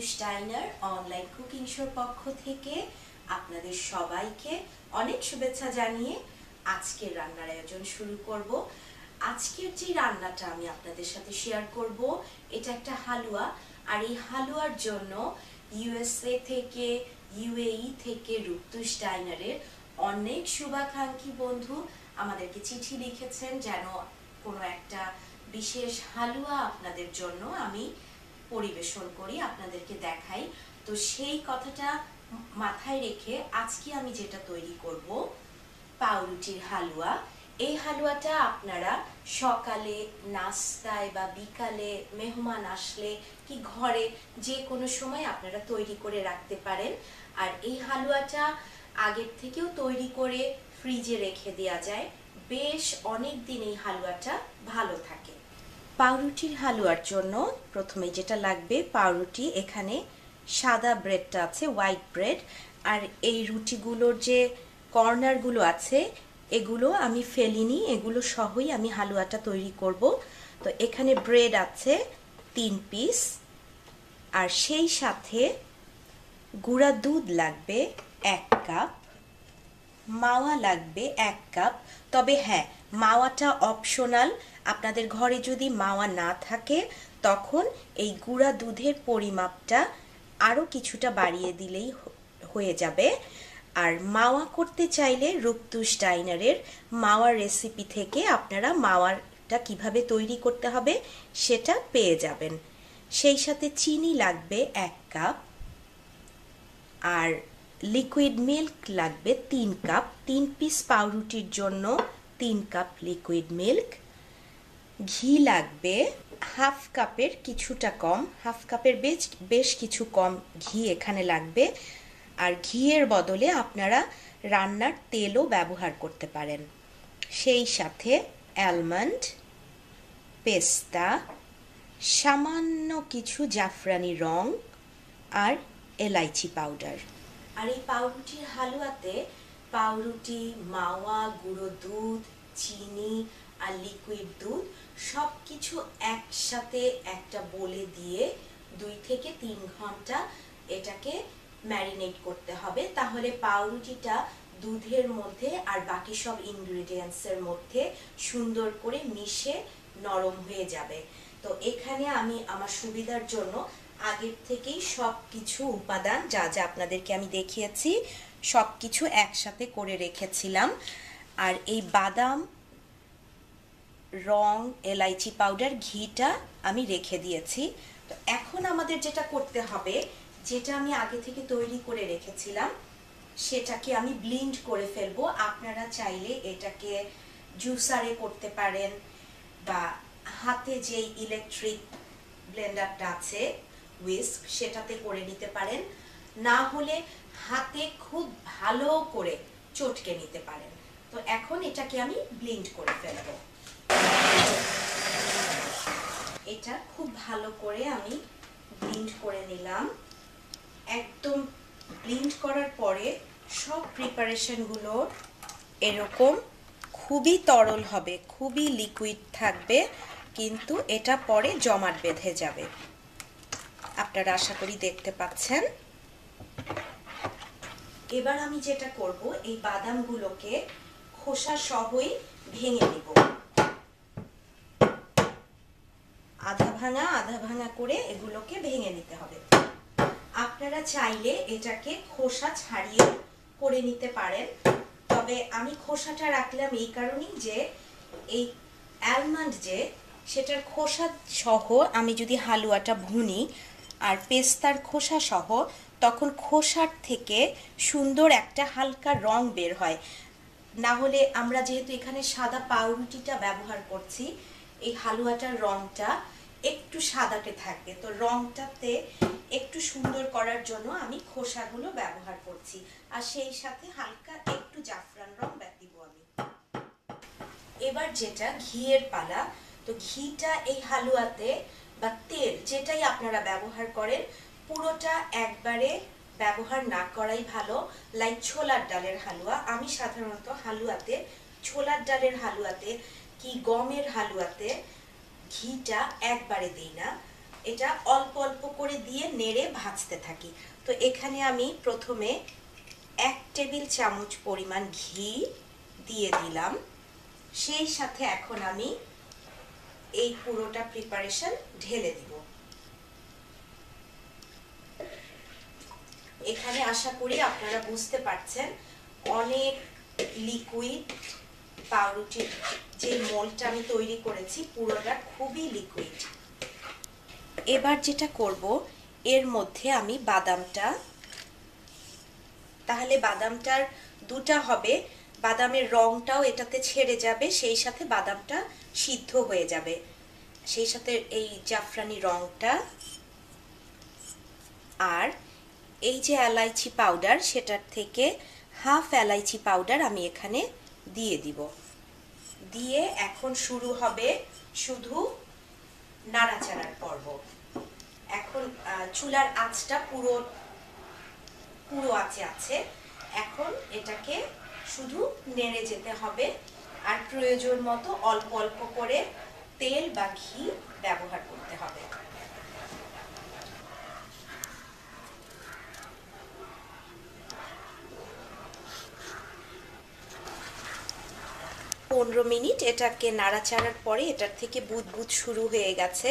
রুতুস ডাইনার online cooking শোর পক্ষ থেকে আপনাদের সবাইকে অনেক শুভেচ্ছা জানিয়ে আজকের রান্নার আয়োজন শুরু করব। আজকের যে রান্নাটা আমি আপনাদের সাথে শেয়ার করব এটা একটা হালুয়া, আর এই হালুয়ার জন্য ইউএসএ থেকে ইউএই থেকে রুতুস ডাইনারের অনেক শুভাকাঙ্ক্ষী বন্ধু আমাদেরকে চিঠি লিখেছেন যেন কোনো একটা বিশেষ হালুয়া আপনাদের জন্য আমি পরিবেশন করি, আপনাদেরকে দেখাই। তো সেই কথাটা মাথায় রেখে আজকে আমি যেটা তৈরি করব পাউরুটির হালুয়া। এই হালুয়াটা আপনারা সকালে নাস্তায় বা বিকালে মেহমান আসলে কি ঘরে যে কোনো সময় আপনারা তৈরি করে রাখতে পারেন। আর এই হালুয়াটা আগের থেকেও তৈরি করে ফ্রিজে রেখে দেওয়া যায়, বেশ অনেক দিন এই হালুয়াটা ভালো থাকে। পাউরুটির হালুয়ার জন্য প্রথমে যেটা লাগবে পাউরুটি, এখানে সাদা ব্রেডটা আছে, হোয়াইট ব্রেড, আর এই রুটিগুলোর যে কর্নারগুলো আছে এগুলো আমি ফেলিনি, এগুলো সহই আমি হালুয়াটা তৈরি করব। তো এখানে ব্রেড আছে 3 পিস, আর সেই সাথে গুঁড়া দুধ লাগবে 1 কাপ, মাওয়া লাগবে 1 কাপ। তবে হ্যাঁ, মাওয়াটা অপশনাল, আপনাদের ঘরে যদি মাওয়া না থাকে তখন এই গুঁড়া দুধের পরিমাপটা আরও কিছুটা বাড়িয়ে দিলেই হয়ে যাবে। আর মাওয়া করতে চাইলে রুতুস ডাইনারের মাওয়ার রেসিপি থেকে আপনারা মাওয়াটা কিভাবে তৈরি করতে হবে সেটা পেয়ে যাবেন। সেই সাথে চিনি লাগবে 1 কাপ, আর লিকুইড মিল্ক লাগবে 3 কাপ। 3 পিস পাউরুটির জন্য 3 কাপ লিকুইড মিল্ক। ঘি লাগবে হাফ কাপের কিছুটা কম, হাফ কাপের বেশ কিছু কম ঘি এখানে লাগবে। আর ঘিয়ের বদলে আপনারা রান্নার তেলও ব্যবহার করতে পারেন। সেই সাথে অ্যালমন্ড, পেস্তা, সামান্য কিছু জাফরানি রং আর এলাইচি পাউডার। আর এই পাউরুটির হালুয়াতে পাউরুটি, মাওয়া, গুঁড়ো দুধ, চিনি আর লিকুইড দুধ সব কিছু একসাথে একটা বলে দিয়ে 2 থেকে 3 ঘন্টা এটাকে ম্যারিনেট করতে হবে, তাহলে পাউরুটিটা দুধের মধ্যে আর বাকি সব ইনগ্রেডিয়েন্টসের মধ্যে সুন্দর করে মিশে নরম হয়ে যাবে। তো এখানে আমি আমার সুবিধার জন্য আগের থেকেই সব কিছু উপাদান যা যা আপনাদেরকে আমি দেখিয়েছি সব কিছু একসাথে করে রেখেছিলাম। আর এই বাদাম, রং, এলাইচি পাউডার, ঘিটা আমি রেখে দিয়েছি। তো এখন আমাদের যেটা করতে হবে, যেটা আমি আগে থেকে তৈরি করে রেখেছিলাম সেটাকে আমি ব্লেন্ড করে ফেলবো। আপনারা চাইলে এটাকে জুসারে করতে পারেন বা হাতে যেই ইলেকট্রিক ব্লেন্ডারটা আছে হুইস্ক সেটাতে করে নিতে পারেন, না হলে হাতে খুব ভালো করে চটকে নিতে পারেন। তো এখন এটাকে আমি ব্লেন্ড করে ফেলবো। এটা খুব ভালো করে আমি ব্লেন্ড করে নিলাম। একদম ব্লেন্ড করার পরে সব প্রিপারেশনগুলো এরকম খুবই তরল হবে, খুবই লিকুইড থাকবে, কিন্তু এটা পরে জমাট বেঁধে যাবে। আপনারা আশা করি দেখতে পাচ্ছেন। এবার আমি যেটা করব, এই বাদামগুলোকে খোসা সহই ভেঙে নিব, আধা ভাঙা করে এগুলোকে ভেঙে নিতে হবে। আপনারা চাইলে এটাকে খোসা ছাড়িয়ে করে নিতে পারেন, তবে আমি খোসাটা রাখলাম এই কারণেই যে এই অ্যালমন্ড যে সেটার খোসা সহ আমি যদি হালুয়াটা ভুনি আর পেস্তার খোসা সহ, তখন খোসার থেকে সুন্দর একটা হালকা রং বের হয়। না হলে আমরা যেহেতু এখানে সাদা পাউরুটিটা ব্যবহার করছি, এই হালুয়াটার রংটা একটু সাদাটে থাকবে। তো রংটাতে একটু সুন্দর করার জন্য আমি খোসাগুলো ব্যবহার করছি, আর সেই সাথে হালকা একটু জাফরান রং দিব আমি। এবার যেটা ঘিয়ের পালা, তো ঘিটা এই হালুয়াতে বা তেল যেটাই আপনারা ব্যবহার করেন পুরোটা একবারে ব্যবহার না করাই ভালো। লাইক ছোলার ডালের হালুয়া, আমি সাধারণত হালুয়াতে, ছোলার ডালের হালুয়াতে কি গমের হালুয়াতে ঘিটা একবারে দিই না। এটা অল্প অল্প করে দিয়ে নেড়ে ভাজতে থাকি। তো এখানে আমি প্রথমে 1 টেবিল চামচ পরিমাণ ঘি দিয়ে দিলাম। সেই সাথে এখন আমি এই পুরোটা প্রিপারেশন ঢেলে দিব। এখানে আশা করি আপনারা বুঝতে পারছেন অনেক লিকুইড পাউরুটির যে মোলটা আমি তৈরি করেছি পুরোটা খুবই লিকুইড। এবার যেটা করব, এর মধ্যে আমি বাদামটা, তাহলে বাদামটার দুটা হবে, বাদামের রংটাও এটাতে ছেড়ে যাবে, সেই সাথে বাদামটা সিদ্ধ হয়ে যাবে, সেই সাথে এই জাফরানি রংটা। আর এই যে এলাইচি পাউডার, সেটার থেকে হাফ এলাইচি পাউডার আমি এখানে দিয়ে দিব। দিয়ে এখন শুরু হবে শুধু নাড়াচাড়ার পর্ব। এখন চুলার আঁচটা পুরো আঁচে আছে। এখন এটাকে শুধু নেড়ে যেতে হবে, আর প্রয়োজন মতো অল্প অল্প করে তেল বা ঘি ব্যবহার করতে হবে। পনেরো মিনিট এটাকে নাড়াচাড়ার পরে এটার থেকে বুদবুদ শুরু হয়ে গেছে।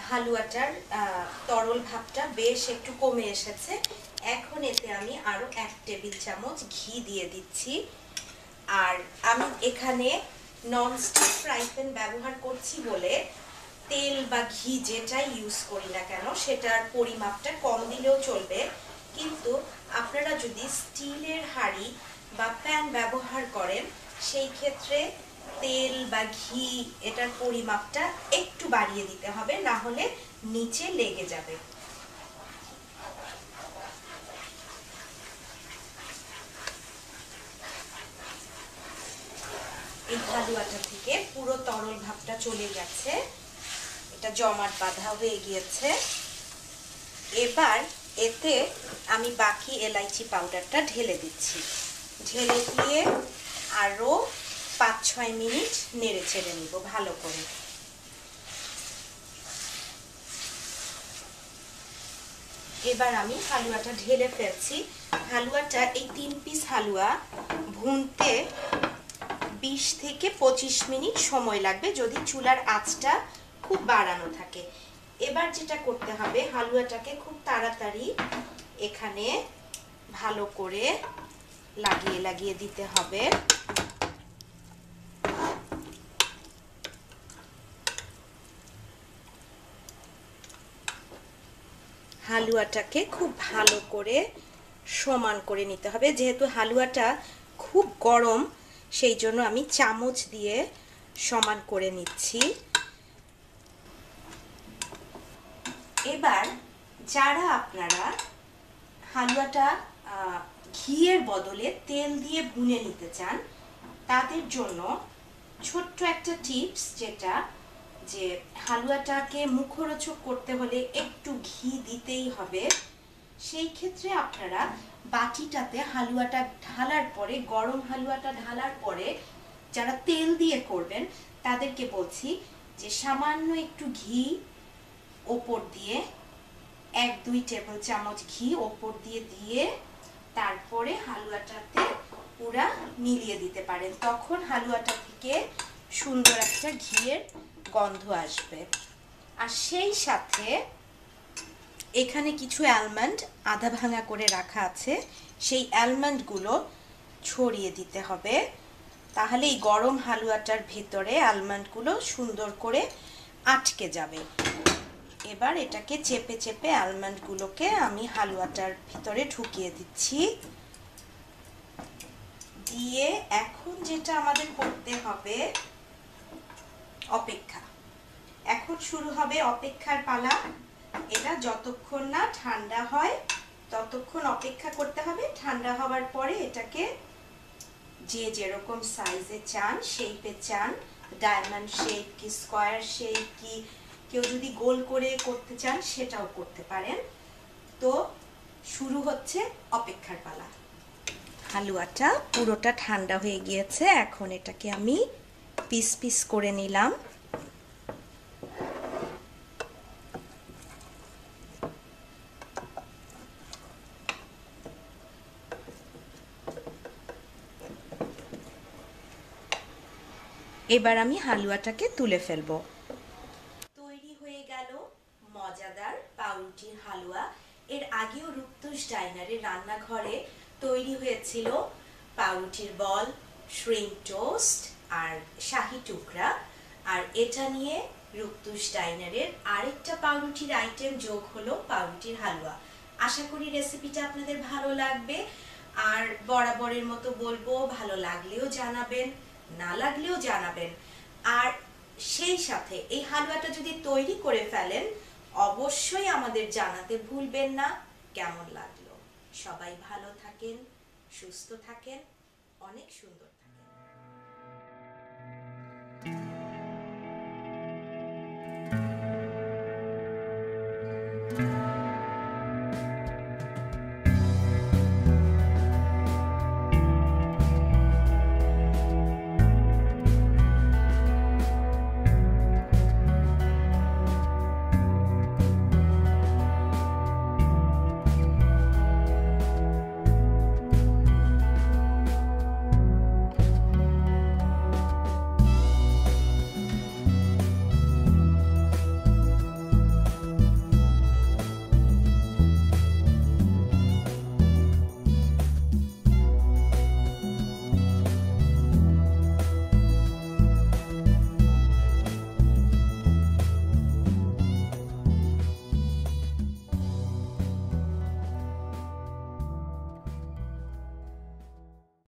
হালুয়াটার তরল ভাবটা বেশ একটু কমে এসেছে। এখন এতে আমি আরো 1 টেবিল চামচ ঘি দিয়ে দিচ্ছি। আর আমি এখানে ননস্টিক ফ্রাই প্যান ব্যবহার করছি বলে তেল বা ঘি যেটাই ইউজ করি না কেন সেটার পরিমাপটা কম দিলেও চলবে, কিন্তু আপনারা যদি স্টিলের হাঁড়ি বা প্যান ব্যবহার করেন সেই ক্ষেত্রে তেল বা ঘি এটার পরিমাপটা একটু বাড়িয়ে দিতে হবে, না হলে নিচে লেগে যাবে। এই হালুয়াটা থেকে পুরো তরল ভাবটা চলে গেছে, এটা জমাট বাঁধা হয়ে গিয়েছে। এবার এতে আমি বাকি এলাইচি পাউডারটা ঢেলে দিচ্ছি। ঢেলে দিয়ে আরো 5-6 মিনিট নেড়ে চেড়ে নিব ভালো করে। এবার আমি হালুয়াটা ঢেলে ফেলছি। হালুয়াটা, এই 3 পিস হালুয়া ভুনতে 20 থেকে 25 মিনিট সময় লাগবে যদি চুলার আঁচটা খুব বাড়ানো থাকে। এবার যেটা করতে হবে, হালুয়াটাকে খুব তাড়াতাড়ি এখানে ভালো করে লাগিয়ে লাগিয়ে দিতে হবে। হালুয়াটাকে খুব ভালো করে সমান করে নিতে হবে। যেহেতু হালুয়াটা খুব গরম সেই জন্য আমি চামচ দিয়ে সমান করে নিচ্ছি। এবার যারা আপনারা হালুয়াটা ঘিয়ের বদলে তেল দিয়ে ভুনে নিতে চান তাদের জন্য ছোট্ট একটা টিপস, যেটা যে হালুয়াটাকে মুখরোচক করতে হলে একটু ঘি দিতেই হবে। সেই ক্ষেত্রে আপনারা বাটিটাতে হালুয়াটা ঢালার পরে, গরম হালুয়াটা ঢালার পরে যারা তেল দিয়ে করবেন তাদেরকে বলছি যে সামান্য একটু ঘি ওপর দিয়ে, 1-2 টেবিল চামচ ঘি ওপর দিয়ে দিয়ে তারপরে হালুয়াটাতে পুরা মিলিয়ে দিতে পারেন। তখন হালুয়াটা থেকে সুন্দর একটা ঘিয়ের গন্ধ আসবে। আর সেই সাথে এখানে কিছু অ্যালমন্ড আধা ভাঙা করে রাখা আছে, সেই অ্যালমন্ডগুলো ছড়িয়ে দিতে হবে, তাহলে এই গরম হালুয়াটার ভেতরে অ্যালমন্ডগুলো সুন্দর করে আটকে যাবে। এবার এটাকে চেপে চেপে অ্যালমন্ডগুলোকে আমি হালুয়াটার ভিতরে ঢুকিয়ে দিচ্ছি। দিয়ে এখন যেটা আমাদের করতে হবে অপেক্ষা। এখন শুরু হবে অপেক্ষার পালা। এটা যতক্ষণ না ঠান্ডা হয় ততক্ষণ অপেক্ষা করতে হবে। ঠান্ডা হওয়ার পরে এটাকে যে যেরকম সাইজে চান, শেপে চান, ডায়মন্ড শেপ কি স্কোয়ার শেপ কি, কেউ যদি গোল করে করতে চান সেটাও করতে পারেন। তো শুরু হচ্ছে অপেক্ষার পালা। হালুয়াটা পুরোটা ঠান্ডা হয়ে গিয়েছে, এখন এটাকে আমি পিস পিস করে নিলাম। এবার আমি হালুয়াটাকে তুলে ফেলবো। তৈরি হয়ে গেল মজাদার পাউরুটির হালুয়া। এর আগেও রূপতোষ ডাইনারের রান্নাঘরে তৈরি হয়েছিল পাউরুটির বল, শ্রিম্প টোস্ট আর শাহি টুকরা। আর এটা নিয়ে রূপতোষ ডাইনারের আরেকটা পাউরুটির আইটেম যোগ হলো পাউরুটির হালুয়া। আশা করি রেসিপিটা আপনাদের ভালো লাগবে। আর বরাবরের মতো বলবো, ভালো লাগলেও জানাবেন, না লাগলেও জানাবেন। আর সেই সাথে এই হালুয়াটা যদি তৈরি করে ফেলেন অবশ্যই আমাদের জানাতে ভুলবেন না কেমন লাগলো। সবাই ভালো থাকেন, সুস্থ থাকেন, অনেক সুন্দর থাকেন।